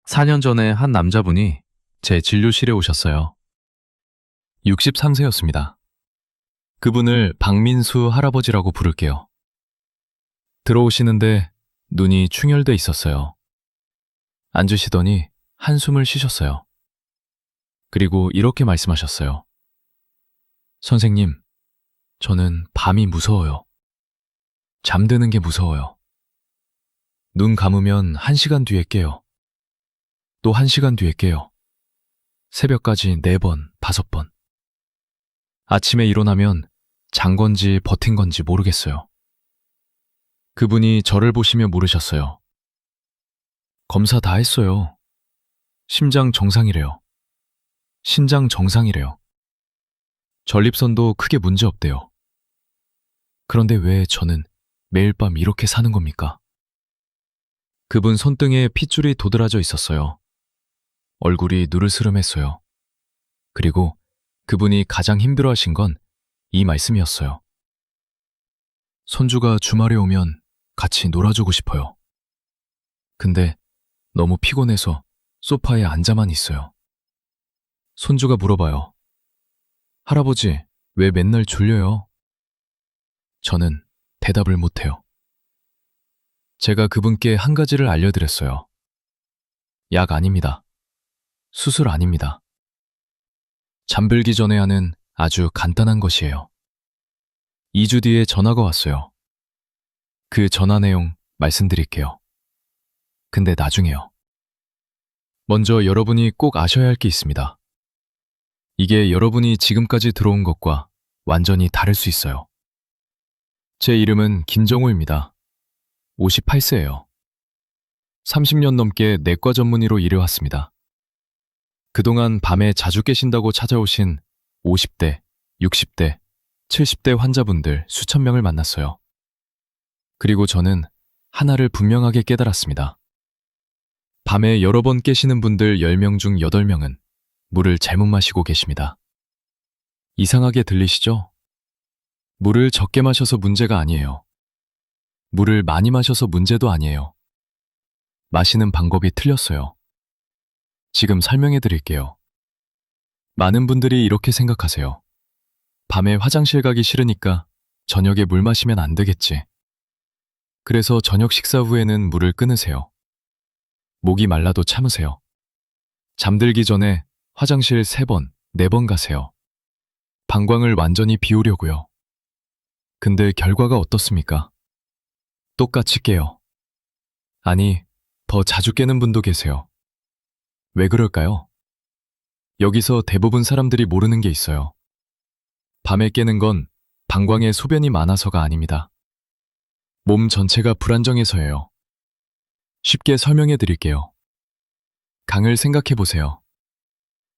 4년 전에 한 남자분이 제 진료실에 오셨어요. 63세였습니다. 그분을 박민수 할아버지라고 부를게요. 들어오시는데 눈이 충혈돼 있었어요. 앉으시더니 한숨을 쉬셨어요. 그리고 이렇게 말씀하셨어요. 선생님, 저는 밤이 무서워요. 잠드는 게 무서워요. 눈 감으면 1시간 뒤에 깨요. 또 1시간 뒤에 깨요. 새벽까지 4번, 5번. 아침에 일어나면 잔 건지 버틴 건지 모르겠어요. 그분이 저를 보시며 물으셨어요. 검사 다 했어요. 심장 정상이래요. 신장 정상이래요. 전립선도 크게 문제 없대요. 그런데 왜 저는 매일 밤 이렇게 사는 겁니까? 그분 손등에 핏줄이 도드라져 있었어요. 얼굴이 누르스름했어요. 그리고 그분이 가장 힘들어하신 건 이 말씀이었어요. 손주가 주말에 오면 같이 놀아주고 싶어요. 근데 너무 피곤해서 소파에 앉아만 있어요. 손주가 물어봐요. 할아버지, 왜 맨날 졸려요? 저는 대답을 못해요. 제가 그분께 한 가지를 알려드렸어요. 약 아닙니다. 수술 아닙니다. 잠들기 전에 하는 아주 간단한 것이에요. 2주 뒤에 전화가 왔어요. 그 전화 내용 말씀드릴게요. 근데 나중에요. 먼저 여러분이 꼭 아셔야 할 게 있습니다. 이게 여러분이 지금까지 들어온 것과 완전히 다를 수 있어요. 제 이름은 김정호입니다. 58세예요. 30년 넘게 내과 전문의로 일해왔습니다. 그동안 밤에 자주 깨신다고 찾아오신 50대, 60대, 70대 환자분들 수천 명을 만났어요. 그리고 저는 하나를 분명하게 깨달았습니다. 밤에 여러 번 깨시는 분들 10명 중 8명은 물을 잘못 마시고 계십니다. 이상하게 들리시죠? 물을 적게 마셔서 문제가 아니에요. 물을 많이 마셔서 문제도 아니에요. 마시는 방법이 틀렸어요. 지금 설명해 드릴게요. 많은 분들이 이렇게 생각하세요. 밤에 화장실 가기 싫으니까 저녁에 물 마시면 안 되겠지. 그래서 저녁 식사 후에는 물을 끊으세요. 목이 말라도 참으세요. 잠들기 전에 화장실 3번, 4번 가세요. 방광을 완전히 비우려고요. 근데 결과가 어떻습니까? 똑같이 깨요. 아니, 더 자주 깨는 분도 계세요. 왜 그럴까요? 여기서 대부분 사람들이 모르는 게 있어요. 밤에 깨는 건 방광에 소변이 많아서가 아닙니다. 몸 전체가 불안정해서예요. 쉽게 설명해 드릴게요. 강을 생각해 보세요.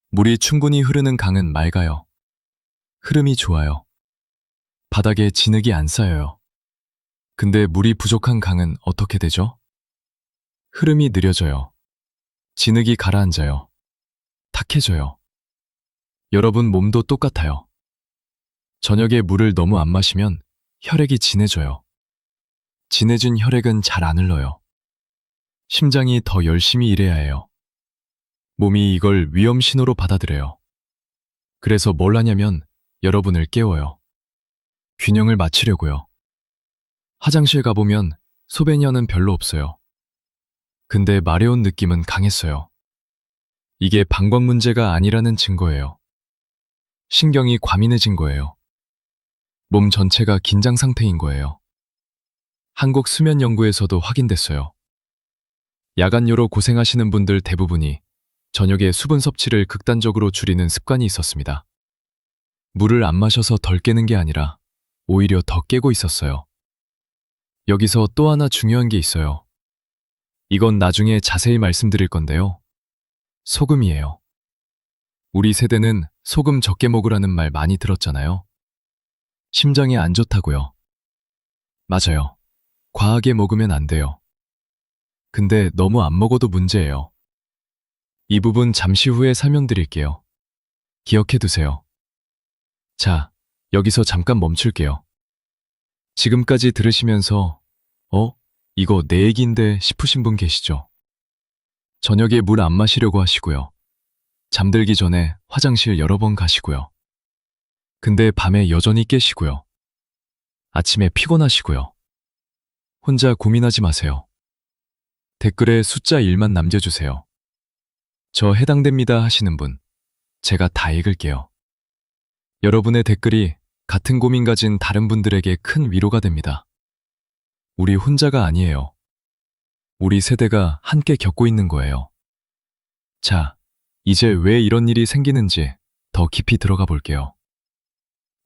물이 충분히 흐르는 강은 맑아요. 흐름이 좋아요. 바닥에 진흙이 안 쌓여요. 근데 물이 부족한 강은 어떻게 되죠? 흐름이 느려져요. 진흙이 가라앉아요. 탁해져요. 여러분 몸도 똑같아요. 저녁에 물을 너무 안 마시면 혈액이 진해져요. 진해진 혈액은 잘 안 흘러요. 심장이 더 열심히 일해야 해요. 몸이 이걸 위험 신호로 받아들여요. 그래서 뭘 하냐면 여러분을 깨워요. 균형을 맞추려고요. 화장실 가보면 소변연은 별로 없어요. 근데 마려운 느낌은 강했어요. 이게 방광 문제가 아니라는 증거예요. 신경이 과민해진 거예요. 몸 전체가 긴장 상태인 거예요. 한국수면연구에서도 확인됐어요. 야간요로 고생하시는 분들 대부분이 저녁에 수분 섭취를 극단적으로 줄이는 습관이 있었습니다. 물을 안 마셔서 덜 깨는 게 아니라 오히려 더 깨고 있었어요. 여기서 또 하나 중요한 게 있어요. 이건 나중에 자세히 말씀드릴 건데요. 소금이에요. 우리 세대는 소금 적게 먹으라는 말 많이 들었잖아요. 심장에 안 좋다고요. 맞아요. 과하게 먹으면 안 돼요. 근데 너무 안 먹어도 문제예요. 이 부분 잠시 후에 설명드릴게요. 기억해 두세요. 자, 여기서 잠깐 멈출게요. 지금까지 들으시면서 이거 내 얘기인데 싶으신 분 계시죠? 저녁에 물 안 마시려고 하시고요. 잠들기 전에 화장실 여러 번 가시고요. 근데 밤에 여전히 깨시고요. 아침에 피곤하시고요. 혼자 고민하지 마세요. 댓글에 숫자 1만 남겨주세요. 저 해당됩니다 하시는 분, 제가 다 읽을게요. 여러분의 댓글이 같은 고민 가진 다른 분들에게 큰 위로가 됩니다. 우리 혼자가 아니에요. 우리 세대가 함께 겪고 있는 거예요. 자, 이제 왜 이런 일이 생기는지 더 깊이 들어가 볼게요.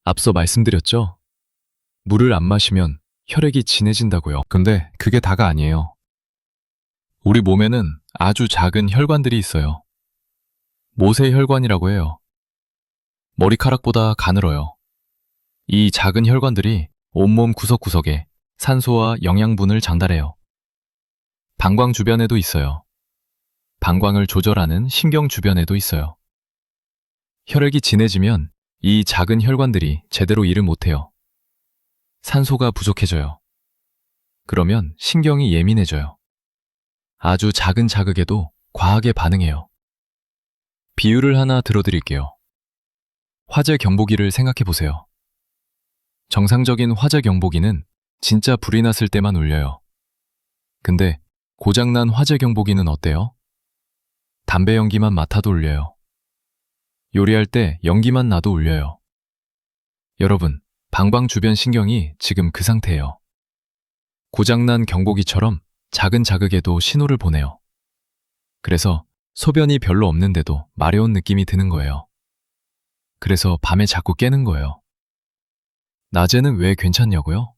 앞서 말씀드렸죠? 물을 안 마시면 혈액이 진해진다고요. 근데 그게 다가 아니에요. 우리 몸에는 아주 작은 혈관들이 있어요. 모세혈관이라고 해요. 머리카락보다 가늘어요. 이 작은 혈관들이 온몸 구석구석에 산소와 영양분을 전달해요. 방광 주변에도 있어요. 방광을 조절하는 신경 주변에도 있어요. 혈액이 진해지면 이 작은 혈관들이 제대로 일을 못해요. 산소가 부족해져요. 그러면 신경이 예민해져요. 아주 작은 자극에도 과하게 반응해요. 비유를 하나 들어드릴게요. 화재 경보기를 생각해 보세요. 정상적인 화재 경보기는 진짜 불이 났을 때만 울려요. 근데 고장난 화재 경보기는 어때요? 담배 연기만 맡아도 울려요. 요리할 때 연기만 나도 울려요. 여러분, 방광 주변 신경이 지금 그 상태예요. 고장난 경보기처럼 작은 자극에도 신호를 보내요. 그래서 소변이 별로 없는데도 마려운 느낌이 드는 거예요. 그래서 밤에 자꾸 깨는 거예요. 낮에는 왜 괜찮냐고요?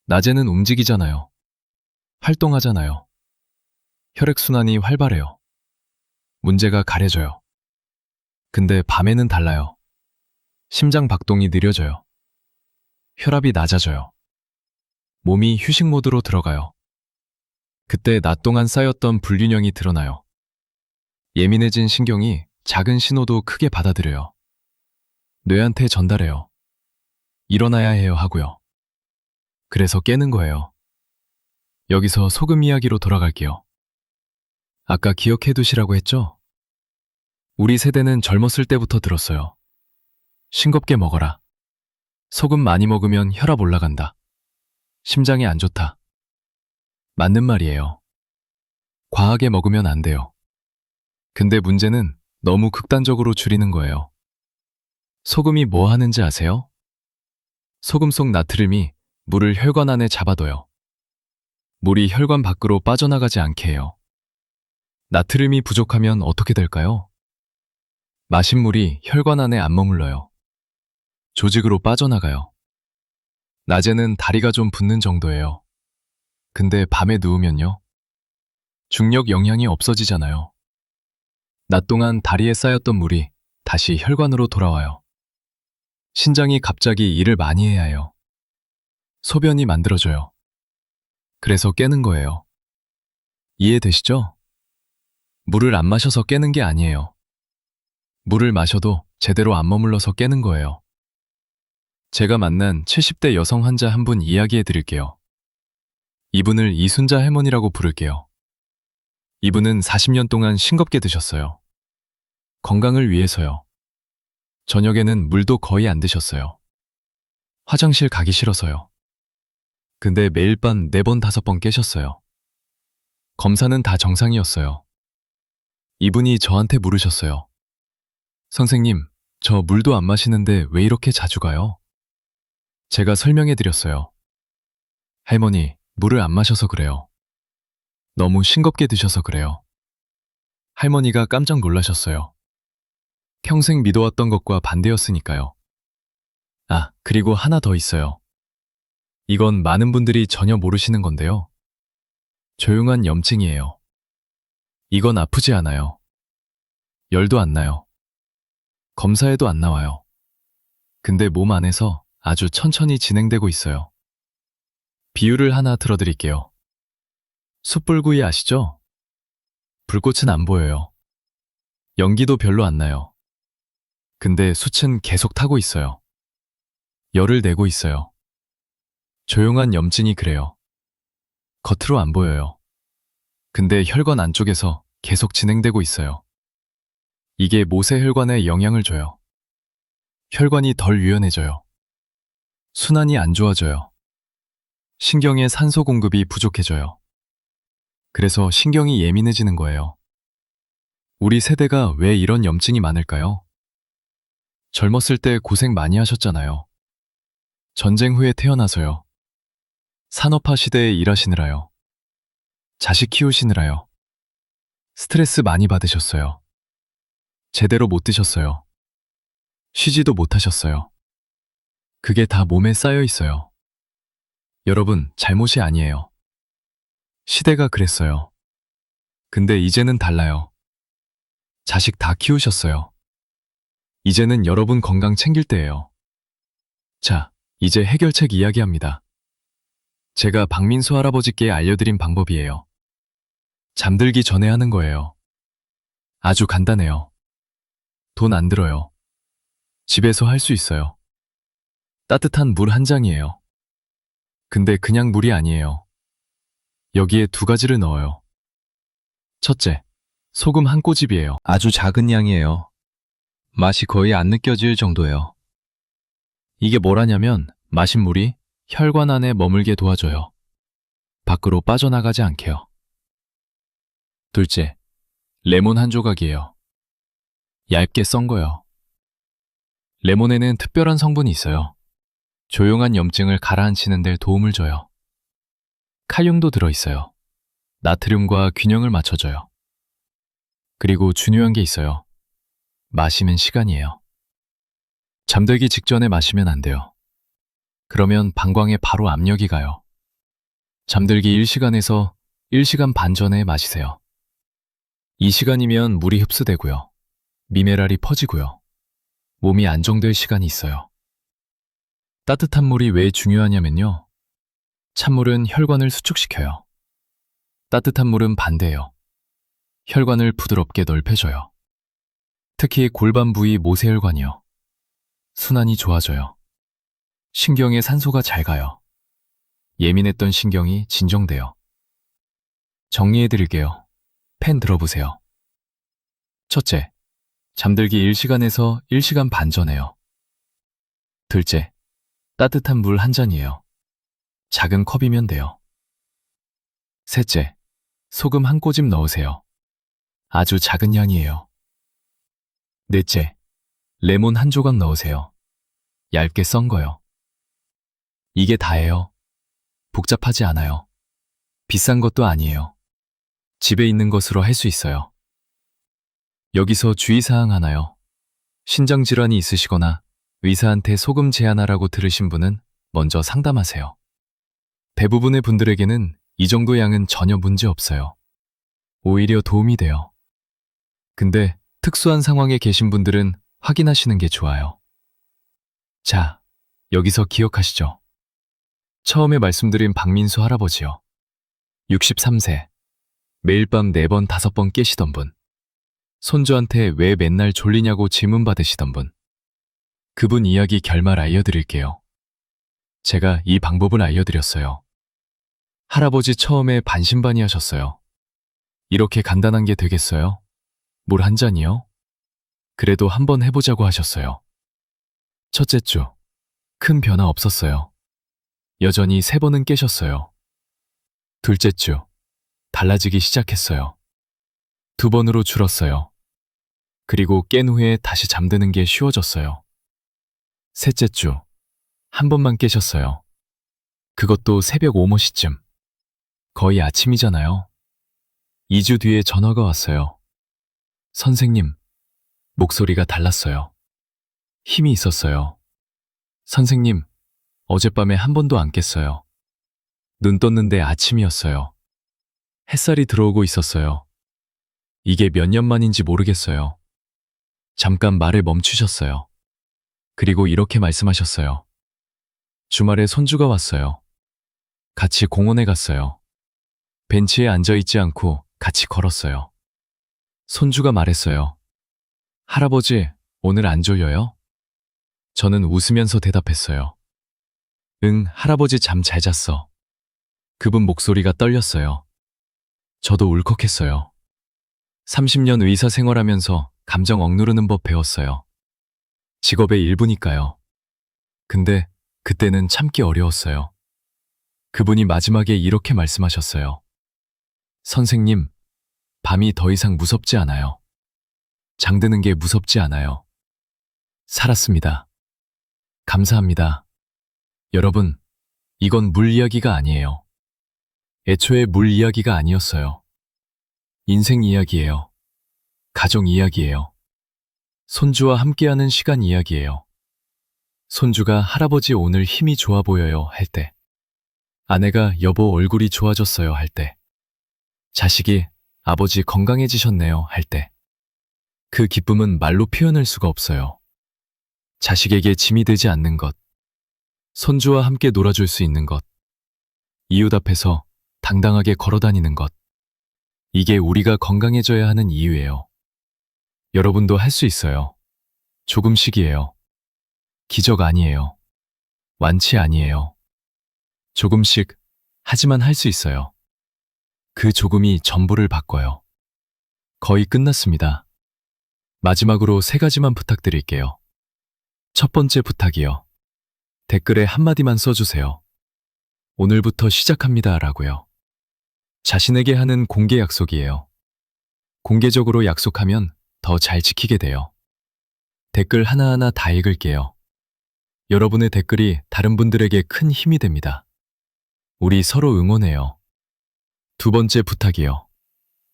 낮에는 움직이잖아요. 활동하잖아요. 혈액순환이 활발해요. 문제가 가려져요. 근데 밤에는 달라요. 심장 박동이 느려져요. 혈압이 낮아져요. 몸이 휴식 모드로 들어가요. 그때 낮 동안 쌓였던 불균형이 드러나요. 예민해진 신경이 작은 신호도 크게 받아들여요. 뇌한테 전달해요. 일어나야 해요 하고요. 그래서 깨는 거예요. 여기서 소금 이야기로 돌아갈게요. 아까 기억해 두시라고 했죠? 우리 세대는 젊었을 때부터 들었어요. 싱겁게 먹어라. 소금 많이 먹으면 혈압 올라간다. 심장에 안 좋다. 맞는 말이에요. 과하게 먹으면 안 돼요. 근데 문제는 너무 극단적으로 줄이는 거예요. 소금이 뭐 하는지 아세요? 소금 속 나트륨이 물을 혈관 안에 잡아둬요. 물이 혈관 밖으로 빠져나가지 않게 해요. 나트륨이 부족하면 어떻게 될까요? 마신 물이 혈관 안에 안 머물러요. 조직으로 빠져나가요. 낮에는 다리가 좀 붓는 정도예요. 근데 밤에 누우면요? 중력 영향이 없어지잖아요. 낮 동안 다리에 쌓였던 물이 다시 혈관으로 돌아와요. 신장이 갑자기 일을 많이 해야 해요. 소변이 만들어져요. 그래서 깨는 거예요. 이해되시죠? 물을 안 마셔서 깨는 게 아니에요. 물을 마셔도 제대로 안 머물러서 깨는 거예요. 제가 만난 70대 여성 환자 한 분 이야기해 드릴게요. 이분을 이순자 할머니라고 부를게요. 이분은 40년 동안 싱겁게 드셨어요. 건강을 위해서요. 저녁에는 물도 거의 안 드셨어요. 화장실 가기 싫어서요. 근데 매일 밤 4번, 5번 깨셨어요. 검사는 다 정상이었어요. 이분이 저한테 물으셨어요. 선생님, 저 물도 안 마시는데 왜 이렇게 자주 가요? 제가 설명해 드렸어요. 할머니, 물을 안 마셔서 그래요. 너무 싱겁게 드셔서 그래요. 할머니가 깜짝 놀라셨어요. 평생 믿어왔던 것과 반대였으니까요. 아, 그리고 하나 더 있어요. 이건 많은 분들이 전혀 모르시는 건데요. 조용한 염증이에요. 이건 아프지 않아요. 열도 안 나요. 검사에도 안 나와요. 근데 몸 안에서 아주 천천히 진행되고 있어요. 비유를 하나 들어드릴게요. 숯불구이 아시죠? 불꽃은 안 보여요. 연기도 별로 안 나요. 근데 숯은 계속 타고 있어요. 열을 내고 있어요. 조용한 염증이 그래요. 겉으로 안 보여요. 근데 혈관 안쪽에서 계속 진행되고 있어요. 이게 모세혈관에 영향을 줘요. 혈관이 덜 유연해져요. 순환이 안 좋아져요. 신경의 산소 공급이 부족해져요. 그래서 신경이 예민해지는 거예요. 우리 세대가 왜 이런 염증이 많을까요? 젊었을 때 고생 많이 하셨잖아요. 전쟁 후에 태어나서요. 산업화 시대에 일하시느라요. 자식 키우시느라요. 스트레스 많이 받으셨어요. 제대로 못 드셨어요. 쉬지도 못하셨어요. 그게 다 몸에 쌓여 있어요. 여러분, 잘못이 아니에요. 시대가 그랬어요. 근데 이제는 달라요. 자식 다 키우셨어요. 이제는 여러분 건강 챙길 때예요. 자, 이제 해결책 이야기합니다. 제가 박민수 할아버지께 알려드린 방법이에요. 잠들기 전에 하는 거예요. 아주 간단해요. 돈 안 들어요. 집에서 할 수 있어요. 따뜻한 물 한 잔이에요. 근데 그냥 물이 아니에요. 여기에 두 가지를 넣어요. 첫째, 소금 한 꼬집이에요. 아주 작은 양이에요. 맛이 거의 안 느껴질 정도예요. 이게 뭐라냐면 마신 물이 혈관 안에 머물게 도와줘요. 밖으로 빠져나가지 않게요. 둘째, 레몬 한 조각이에요. 얇게 썬 거요. 레몬에는 특별한 성분이 있어요. 조용한 염증을 가라앉히는 데 도움을 줘요. 칼륨도 들어있어요. 나트륨과 균형을 맞춰줘요. 그리고 중요한 게 있어요. 마시는 시간이에요. 잠들기 직전에 마시면 안 돼요. 그러면 방광에 바로 압력이 가요. 잠들기 1시간에서 1시간 반 전에 마시세요. 이 시간이면 물이 흡수되고요. 미네랄이 퍼지고요. 몸이 안정될 시간이 있어요. 따뜻한 물이 왜 중요하냐면요. 찬물은 혈관을 수축시켜요. 따뜻한 물은 반대예요. 혈관을 부드럽게 넓혀줘요. 특히 골반 부위 모세혈관이요. 순환이 좋아져요. 신경에 산소가 잘 가요. 예민했던 신경이 진정돼요. 정리해드릴게요. 펜 들어보세요. 첫째, 잠들기 1시간에서 1시간 반 전에요. 둘째, 따뜻한 물 한 잔이에요. 작은 컵이면 돼요. 셋째, 소금 한 꼬집 넣으세요. 아주 작은 양이에요. 넷째, 레몬 한 조각 넣으세요. 얇게 썬 거요. 이게 다예요. 복잡하지 않아요. 비싼 것도 아니에요. 집에 있는 것으로 할 수 있어요. 여기서 주의사항 하나요. 신장질환이 있으시거나 의사한테 소금 제한하라고 들으신 분은 먼저 상담하세요. 대부분의 분들에게는 이 정도 양은 전혀 문제 없어요. 오히려 도움이 돼요. 근데 특수한 상황에 계신 분들은 확인하시는 게 좋아요. 자, 여기서 기억하시죠? 처음에 말씀드린 박민수 할아버지요. 63세. 매일 밤 4번, 5번 깨시던 분. 손주한테 왜 맨날 졸리냐고 질문 받으시던 분. 그분 이야기 결말 알려드릴게요. 제가 이 방법을 알려드렸어요. 할아버지 처음에 반신반의하셨어요. 이렇게 간단한 게 되겠어요? 물 한 잔이요? 그래도 한번 해보자고 하셨어요. 첫째 주, 큰 변화 없었어요. 여전히 3번은 깨셨어요. 둘째 주, 달라지기 시작했어요. 2번으로 줄었어요. 그리고 깬 후에 다시 잠드는 게 쉬워졌어요. 셋째 주, 1번만 깨셨어요. 그것도 새벽 5:00쯤. 거의 아침이잖아요. 2주 뒤에 전화가 왔어요. 선생님, 목소리가 달랐어요. 힘이 있었어요. 선생님, 어젯밤에 1번도 안 깼어요. 눈 떴는데 아침이었어요. 햇살이 들어오고 있었어요. 이게 몇 년 만인지 모르겠어요. 잠깐 말을 멈추셨어요. 그리고 이렇게 말씀하셨어요. 주말에 손주가 왔어요. 같이 공원에 갔어요. 벤치에 앉아있지 않고 같이 걸었어요. 손주가 말했어요. 할아버지, 오늘 안 졸려요? 저는 웃으면서 대답했어요. 응, 할아버지 잠 잘 잤어. 그분 목소리가 떨렸어요. 저도 울컥했어요. 30년 의사 생활하면서 감정 억누르는 법 배웠어요. 직업의 일부니까요. 근데 그때는 참기 어려웠어요. 그분이 마지막에 이렇게 말씀하셨어요. 선생님, 밤이 더 이상 무섭지 않아요. 잠드는 게 무섭지 않아요. 살았습니다. 감사합니다. 여러분, 이건 물 이야기가 아니에요. 애초에 물 이야기가 아니었어요. 인생 이야기예요. 가정 이야기예요. 손주와 함께하는 시간 이야기예요. 손주가 할아버지 오늘 힘이 좋아 보여요 할 때, 아내가 여보 얼굴이 좋아졌어요 할 때, 자식이 아버지 건강해지셨네요 할 때, 그 기쁨은 말로 표현할 수가 없어요. 자식에게 짐이 되지 않는 것, 손주와 함께 놀아줄 수 있는 것, 이웃 앞에서 당당하게 걸어다니는 것, 이게 우리가 건강해져야 하는 이유예요. 여러분도 할 수 있어요. 조금씩이에요. 기적 아니에요. 완치 아니에요. 조금씩, 하지만 할 수 있어요. 그 조금이 전부를 바꿔요. 거의 끝났습니다. 마지막으로 3가지만 부탁드릴게요. 첫 번째 부탁이요. 댓글에 한마디만 써주세요. 오늘부터 시작합니다 라고요. 자신에게 하는 공개 약속이에요. 공개적으로 약속하면 더 잘 지키게 돼요. 댓글 하나하나 다 읽을게요. 여러분의 댓글이 다른 분들에게 큰 힘이 됩니다. 우리 서로 응원해요. 두 번째 부탁이요.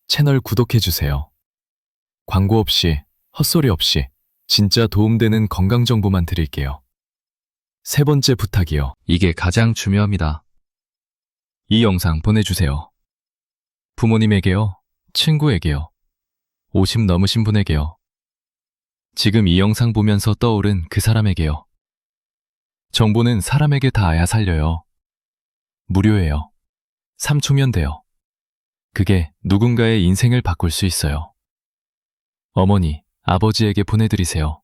채널 구독해주세요. 광고 없이, 헛소리 없이 진짜 도움되는 건강 정보만 드릴게요. 세 번째 부탁이요. 이게 가장 중요합니다. 이 영상 보내주세요. 부모님에게요, 친구에게요, 50 넘으신 분에게요. 지금 이 영상 보면서 떠오른 그 사람에게요. 정보는 사람에게 닿아야 살려요. 무료예요. 3초면 돼요. 그게 누군가의 인생을 바꿀 수 있어요. 어머니, 아버지에게 보내드리세요.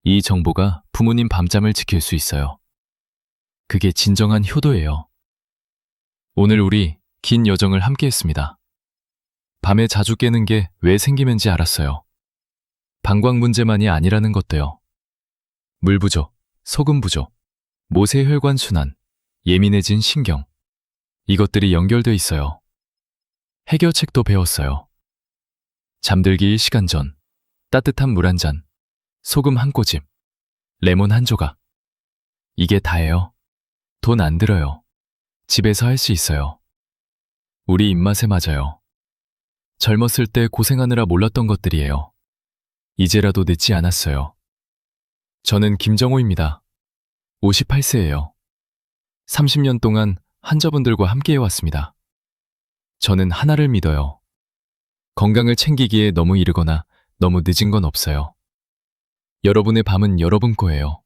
이 정보가 부모님 밤잠을 지킬 수 있어요. 그게 진정한 효도예요. 오늘 우리 긴 여정을 함께 했습니다. 밤에 자주 깨는 게 왜 생기는지 알았어요. 방광 문제만이 아니라는 것도요. 물 부족, 소금 부족, 모세혈관 순환, 예민해진 신경, 이것들이 연결돼 있어요. 해결책도 배웠어요. 잠들기 1시간 전, 따뜻한 물 한 잔, 소금 한 꼬집, 레몬 한 조각. 이게 다예요. 돈 안 들어요. 집에서 할 수 있어요. 우리 입맛에 맞아요. 젊었을 때 고생하느라 몰랐던 것들이에요. 이제라도 늦지 않았어요. 저는 김정호입니다. 58세예요. 30년 동안 환자분들과 함께 해왔습니다. 저는 하나를 믿어요. 건강을 챙기기에 너무 이르거나 너무 늦은 건 없어요. 여러분의 밤은 여러분 거예요.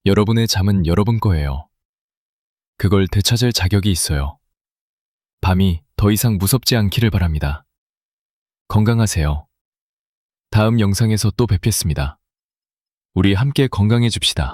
여러분의 잠은 여러분 거예요. 그걸 되찾을 자격이 있어요. 밤이 더 이상 무섭지 않기를 바랍니다. 건강하세요. 다음 영상에서 또 뵙겠습니다. 우리 함께 건강해집시다.